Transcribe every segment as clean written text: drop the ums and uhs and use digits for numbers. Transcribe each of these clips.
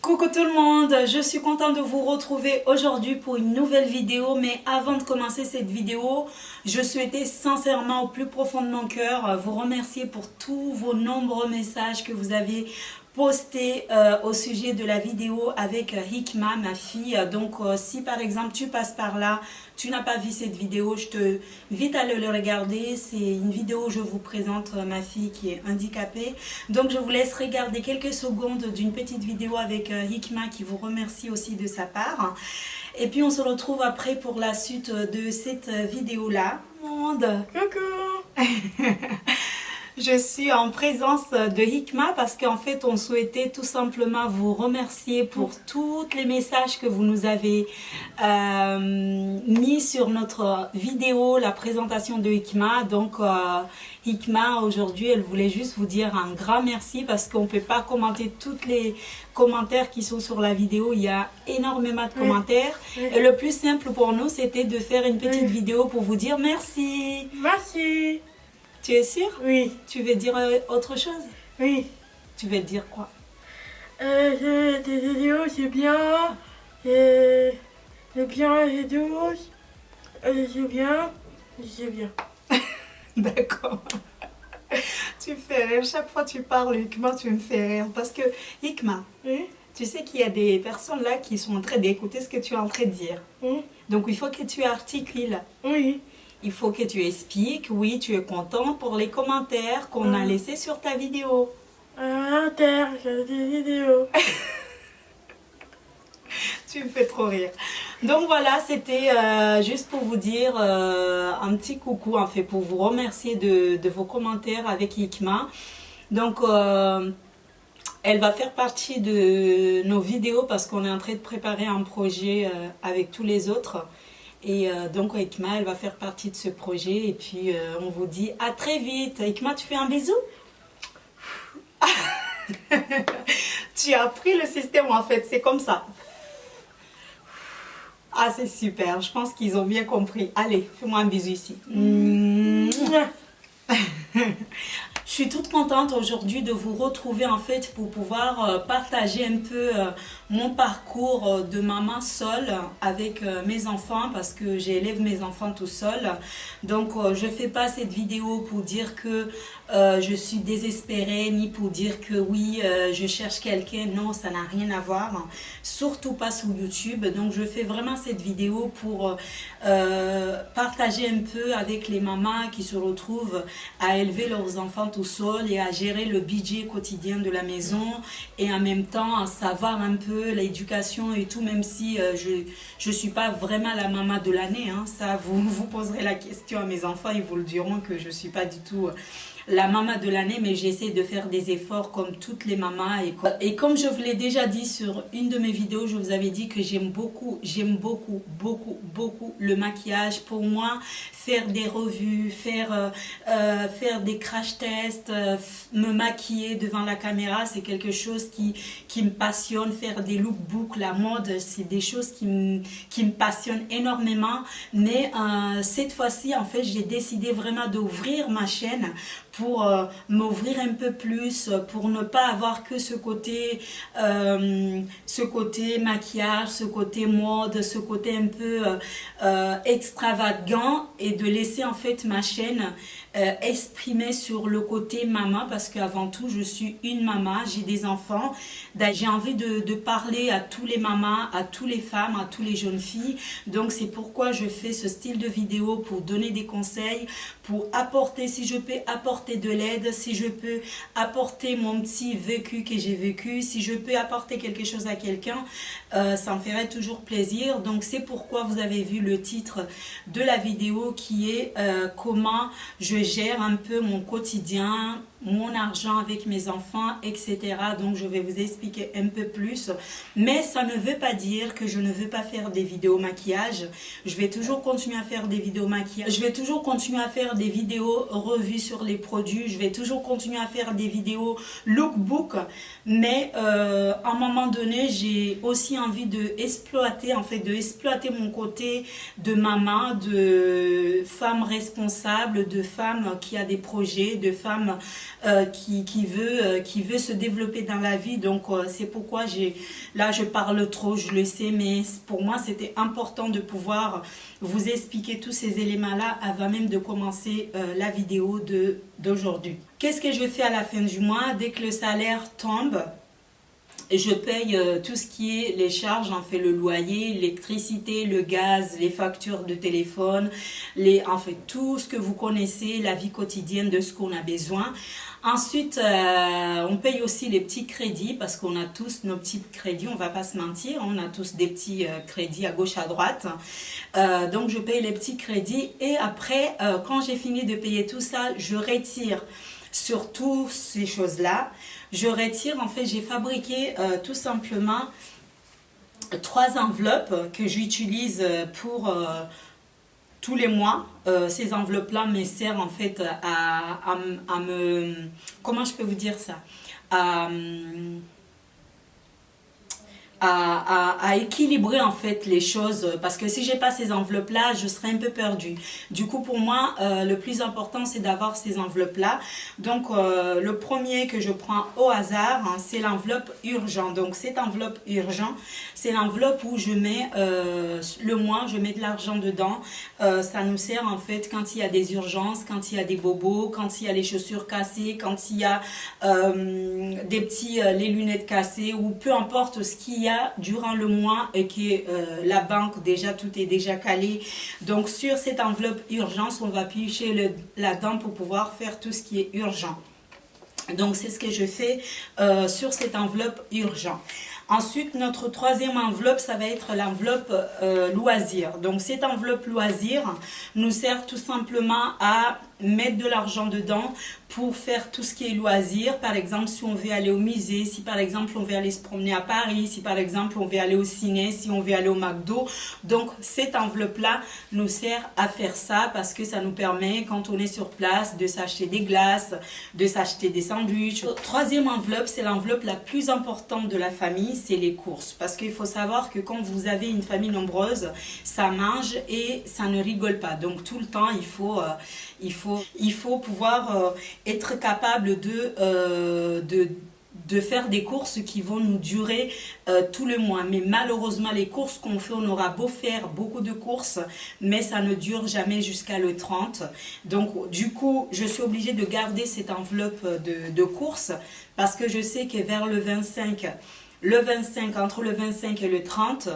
Coucou tout le monde, je suis contente de vous retrouver aujourd'hui pour une nouvelle vidéo. Mais avant de commencer cette vidéo, je souhaitais sincèrement au plus profond de mon cœur vous remercier pour tous vos nombreux messages que vous avez postés au sujet de la vidéo avec Hikma, ma fille. Donc si par exemple tu passes par là, tu n'as pas vu cette vidéo, je te invite à le regarder. C'est une vidéo où je vous présente ma fille qui est handicapée. Donc je vous laisse regarder quelques secondes d'une petite vidéo avec Hikma qui vous remercie aussi de sa part. Et puis on se retrouve après pour la suite de cette vidéo-là. Monde. Coucou. Je suis en présence de Hikma parce qu'en fait on souhaitait tout simplement vous remercier pour tous les messages que vous nous avez mis sur notre vidéo, la présentation de Hikma. Donc Hikma aujourd'hui elle voulait juste vous dire un grand merci parce qu'on ne peut pas commenter tous les commentaires qui sont sur la vidéo. Il y a énormément de commentaires et le plus simple pour nous c'était de faire une petite vidéo pour vous dire merci. Merci. Tu es sûr? Oui. Tu veux dire autre chose? Oui. Tu veux dire quoi? Tes vidéos, c'est bien. C'est bien, c'est douce. C'est bien. C'est bien. D'accord. Tu me fais rire. Chaque fois que tu parles, Hikma, tu me fais rire. Parce que, Hikma, Oui. tu sais qu'il y a des personnes là qui sont en train d'écouter ce que tu es en train de dire. Oui. Donc, il faut que tu articules. Oui. Il faut que tu expliques, oui, tu es content pour les commentaires qu'on a laissés sur ta vidéo. Inter, j'ai des vidéos. Tu me fais trop rire. Donc voilà, c'était juste pour vous dire un petit coucou, en fait, pour vous remercier de vos commentaires avec Hikma. Donc, elle va faire partie de nos vidéos parce qu'on est en train de préparer un projet avec tous les autres. Et donc Hikma, elle va faire partie de ce projet. Et puis, on vous dit à très vite. Hikma, tu fais un bisou? Tu as appris le système, en fait. C'est comme ça. Ah, c'est super. Je pense qu'ils ont bien compris. Allez, fais-moi un bisou ici. Je suis toute contente aujourd'hui de vous retrouver en fait pour pouvoir partager un peu mon parcours de maman seule avec mes enfants parce que j'élève mes enfants tout seul. Donc je ne fais pas cette vidéo pour dire que je suis désespérée ni pour dire que oui je cherche quelqu'un. Non, ça n'a rien à voir. Surtout pas sur YouTube. Donc je fais vraiment cette vidéo pour partager un peu avec les mamans qui se retrouvent à élever leurs enfants tout seuls et à gérer le budget quotidien de la maison et en même temps à savoir un peu l'éducation et tout, même si je suis pas vraiment la maman de l'année, hein. Ça vous poserez la question à mes enfants, ils vous le diront que je suis pas du tout la maman de l'année, mais j'essaie de faire des efforts comme toutes les mamans. Et comme je vous l'ai déjà dit sur une de mes vidéos, je vous avais dit que j'aime beaucoup le maquillage. Pour moi, faire des revues, faire des crash tests, me maquiller devant la caméra, c'est quelque chose qui me passionne. Faire des lookbooks, la mode, c'est des choses qui me passionnent énormément. Mais cette fois-ci, en fait, j'ai décidé vraiment d'ouvrir ma chaîne pour m'ouvrir un peu plus, pour ne pas avoir que ce côté maquillage, ce côté mode, ce côté un peu extravagant, et de laisser en fait ma chaîne exprimer sur le côté maman, parce qu'avant tout je suis une maman, j'ai des enfants, j'ai envie de parler à tous les mamans, à toutes les femmes, à toutes les jeunes filles. Donc c'est pourquoi je fais ce style de vidéo, pour donner des conseils, pour apporter, si je peux apporter de l'aide, si je peux apporter mon petit vécu que j'ai vécu, si je peux apporter quelque chose à quelqu'un, ça me ferait toujours plaisir. Donc c'est pourquoi vous avez vu le titre de la vidéo qui est comment je gère un peu mon quotidien, mon argent avec mes enfants, etc. Donc je vais vous expliquer un peu plus, mais ça ne veut pas dire que je ne veux pas faire des vidéos maquillage. Je vais toujours continuer à faire des vidéos maquillage, je vais toujours continuer à faire des vidéos revues sur les produits, je vais toujours continuer à faire des vidéos lookbook, mais à un moment donné j'ai aussi envie d'exploiter, en fait d'exploiter mon côté de maman, de femme responsable, de femme qui a des projets, de femme qui veut se développer dans la vie. Donc c'est pourquoi là je parle trop, je le sais, mais pour moi c'était important de pouvoir vous expliquer tous ces éléments-là avant même de commencer la vidéo d'aujourd'hui. Qu'est-ce que je fais à la fin du mois? Dès que le salaire tombe, je paye tout ce qui est les charges, en fait le loyer, l'électricité, le gaz, les factures de téléphone, en fait tout ce que vous connaissez, la vie quotidienne de ce qu'on a besoin. Ensuite, on paye aussi les petits crédits parce qu'on a tous nos petits crédits, on va pas se mentir, on a tous des petits crédits à gauche, à droite. Donc je paye les petits crédits et après, quand j'ai fini de payer tout ça, je retire sur toutes ces choses-là. Je retire, en fait, j'ai fabriqué tout simplement 3 enveloppes que j'utilise pour tous les mois. Ces enveloppes-là me servent en fait à me... Comment je peux vous dire ça? À équilibrer en fait les choses, parce que si j'ai pas ces enveloppes là je serais un peu perdue. Du coup pour moi le plus important c'est d'avoir ces enveloppes là. Donc le premier que je prends au hasard, hein, c'est l'enveloppe urgent. Donc cette enveloppe urgent, c'est l'enveloppe où je mets le mois, je mets de l'argent dedans. Ça nous sert en fait quand il y a des urgences, quand il y a des bobos, quand il y a les chaussures cassées, quand il y a des petits les lunettes cassées, ou peu importe ce qu'il y a durant le mois et que la banque déjà tout est déjà calé. Donc sur cette enveloppe urgence, on va piocher là-dedans pour pouvoir faire tout ce qui est urgent. Donc c'est ce que je fais sur cette enveloppe urgent. Ensuite, notre troisième enveloppe, ça va être l'enveloppe loisir. Donc cette enveloppe loisir nous sert tout simplement à mettre de l'argent dedans pour faire tout ce qui est loisir. Par exemple, si on veut aller au musée, si par exemple on veut aller se promener à Paris, si par exemple on veut aller au ciné, si on veut aller au McDo. Donc cette enveloppe-là nous sert à faire ça parce que ça nous permet, quand on est sur place, de s'acheter des glaces, de s'acheter des sandwichs. Troisième enveloppe, c'est l'enveloppe la plus importante de la famille, c'est les courses. Parce qu'il faut savoir que quand vous avez une famille nombreuse, ça mange et ça ne rigole pas. Donc tout le temps, il faut pouvoir être capable de faire des courses qui vont nous durer tout le mois. Mais malheureusement, les courses qu'on fait, on aura beau faire beaucoup de courses, mais ça ne dure jamais jusqu'à le 30. Donc du coup, je suis obligée de garder cette enveloppe de courses parce que je sais que vers le 25, entre le 25 et le 30,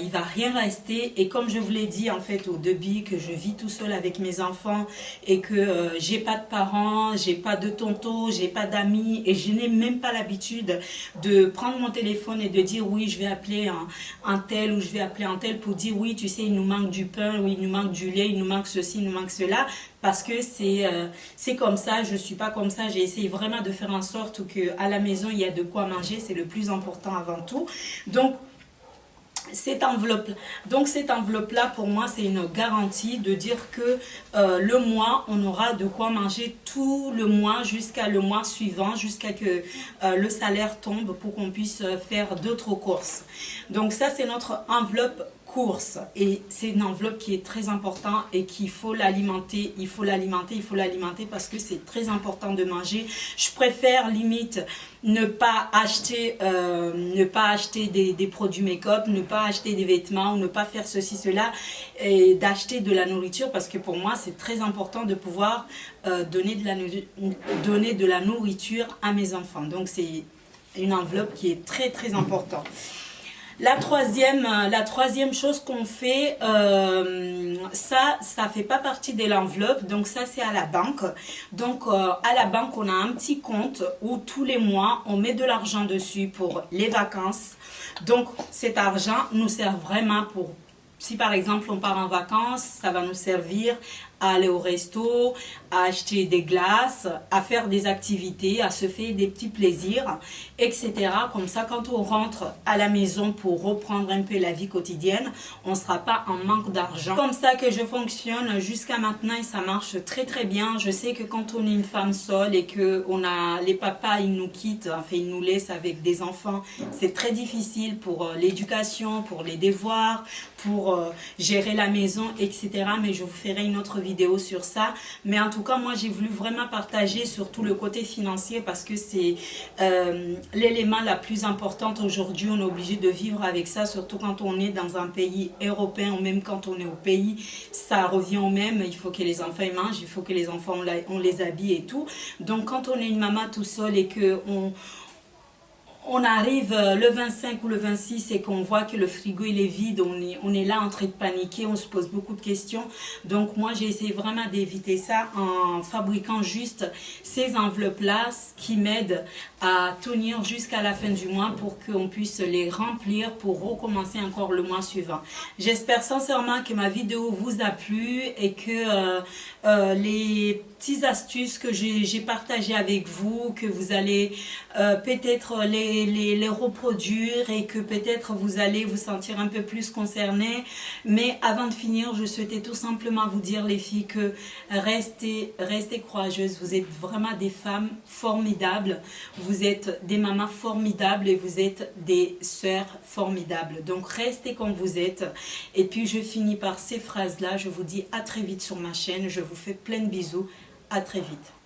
il va rien rester. Et comme je vous l'ai dit en fait au début, que je vis tout seul avec mes enfants et que j'ai pas de parents, j'ai pas de tonton, j'ai pas d'amis et je n'ai même pas l'habitude de prendre mon téléphone et de dire oui, je vais appeler un tel ou je vais appeler un tel pour dire oui, tu sais, il nous manque du pain, oui, il nous manque du lait, il nous manque ceci, il nous manque cela. Parce que c'est comme ça, je ne suis pas comme ça. J'ai essayé vraiment de faire en sorte qu'à la maison, il y a de quoi manger. C'est le plus important avant tout. Donc, cette enveloppe-là, pour moi, c'est une garantie de dire que le mois, on aura de quoi manger tout le mois jusqu'à le mois suivant, jusqu'à que le salaire tombe pour qu'on puisse faire d'autres courses. Donc ça, c'est notre enveloppe course et c'est une enveloppe qui est très importante et qu'il faut l'alimenter, il faut l'alimenter parce que c'est très important de manger. Je préfère limite ne pas acheter des produits make-up, ne pas acheter des vêtements ou ne pas faire ceci, cela et d'acheter de la nourriture parce que pour moi c'est très important de pouvoir donner de la nourriture à mes enfants. Donc c'est une enveloppe qui est très très importante. La troisième chose qu'on fait, ça fait pas partie de l'enveloppe, donc ça c'est à la banque. Donc à la banque on a un petit compte où tous les mois on met de l'argent dessus pour les vacances. Donc cet argent nous sert vraiment pour, si par exemple on part en vacances, ça va nous servir à aller au resto, à acheter des glaces, à faire des activités, à se faire des petits plaisirs, etc. Comme ça, quand on rentre à la maison pour reprendre un peu la vie quotidienne, on ne sera pas en manque d'argent. Comme ça que je fonctionne jusqu'à maintenant et ça marche très très bien. Je sais que quand on est une femme seule et que les papas ils nous quittent, enfin ils nous laissent avec des enfants, c'est très difficile pour l'éducation, pour les devoirs, pour gérer la maison, etc. Mais je vous ferai une autre vidéo vidéo sur ça. Mais en tout cas, moi, j'ai voulu vraiment partager surtout le côté financier parce que c'est l'élément la plus importante aujourd'hui. On est obligé de vivre avec ça, surtout quand on est dans un pays européen ou même quand on est au pays. Ça revient au même. Il faut que les enfants mangent, il faut que les enfants, on les habille et tout. Donc, quand on est une maman tout seul et on arrive le 25 ou le 26 et qu'on voit que le frigo il est vide, on est là en train de paniquer, on se pose beaucoup de questions. Donc moi j'ai essayé vraiment d'éviter ça en fabriquant juste ces enveloppes-là qui m'aident à tenir jusqu'à la fin du mois pour qu'on puisse les remplir pour recommencer encore le mois suivant. J'espère sincèrement que ma vidéo vous a plu et que les petites astuces que j'ai partagées avec vous, que vous allez peut-être les reproduire et que peut-être vous allez vous sentir un peu plus concerné. Mais avant de finir, je souhaitais tout simplement vous dire les filles que restez courageuses. Vous êtes vraiment des femmes formidables. Vous êtes des mamans formidables et vous êtes des sœurs formidables. Donc restez comme vous êtes. Et puis je finis par ces phrases-là. Je vous dis à très vite sur ma chaîne. Je vous fais plein de bisous. À très vite.